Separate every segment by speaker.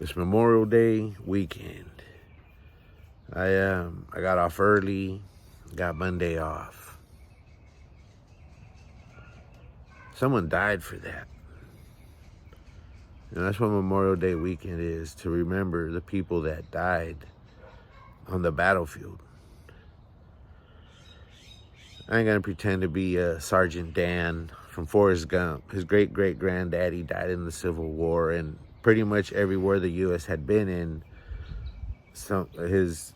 Speaker 1: It's Memorial Day weekend. I got off early, got Monday off. Someone died for that. And that's what Memorial Day weekend is, to remember the people that died on the battlefield. I ain't gonna pretend to be Sergeant Dan from Forrest Gump. His great-great-granddaddy died in the Civil War, and pretty much everywhere the U.S. had been in, his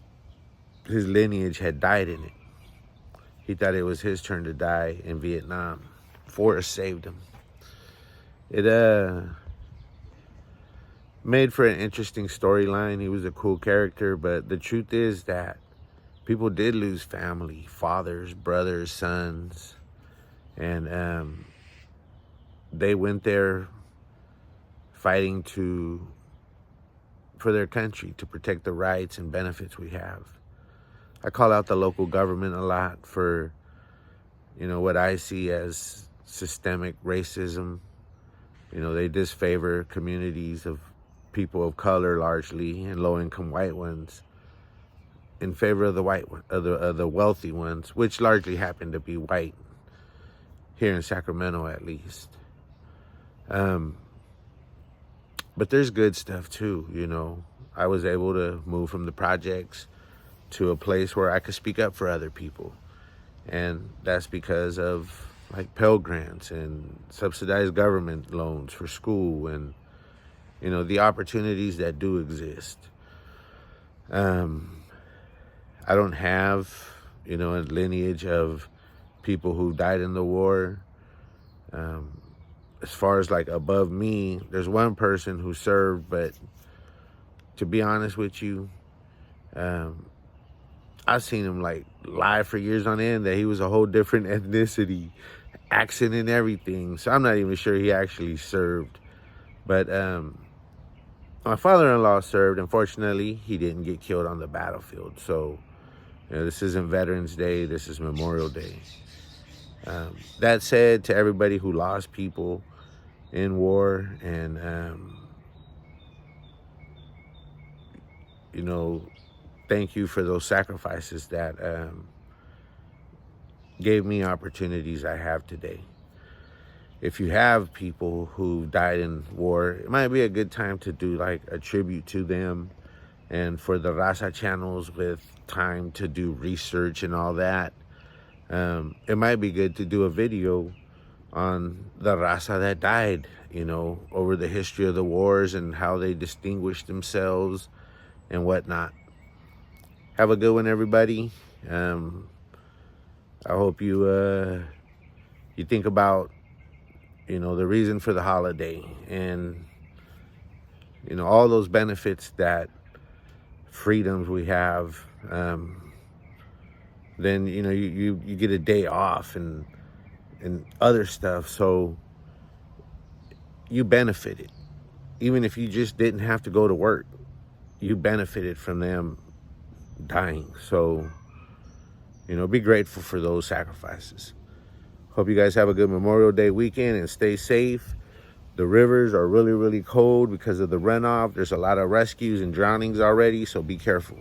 Speaker 1: lineage had died in it. He thought it was his turn to die in Vietnam. Forrest saved him. It made for an interesting storyline. He was a cool character, but the truth is that people did lose family, fathers, brothers, sons, and they went there fighting for their country, to protect the rights and benefits we have. I call out the local government a lot for, what I see as systemic racism. They disfavor communities of people of color largely, and low-income white ones, in favor of the wealthy ones, which largely happen to be white here in Sacramento, at least. But there's good stuff too. I was able to move from the projects to a place where I could speak up for other people, and that's because of Pell Grants and subsidized government loans for school, and the opportunities that do exist. I don't have, a lineage of people who died in the war. As far as above me, there's one person who served, but to be honest with you, I've seen him lie for years on end that he was a whole different ethnicity, accent and everything. So I'm not even sure he actually served. But my father-in-law served. Unfortunately, he didn't get killed on the battlefield. So this isn't Veterans Day. This is Memorial Day. That said, to everybody who lost people in war, and thank you for those sacrifices that gave me opportunities I have today. If you have people who died in war, it might be a good time to do a tribute to them. And for the Raza channels with time to do research and all that, it might be good to do a video on the Raza that died, over the history of the wars and how they distinguished themselves and whatnot. Have a good one, everybody. I hope you think about, the reason for the holiday, and, all those benefits, that freedoms we have. Then, you get a day off and other stuff. So you benefited. Even if you just didn't have to go to work, you benefited from them dying. So, be grateful for those sacrifices. Hope you guys have a good Memorial Day weekend and stay safe. The rivers are really, really cold because of the runoff. There's a lot of rescues and drownings already, so be careful.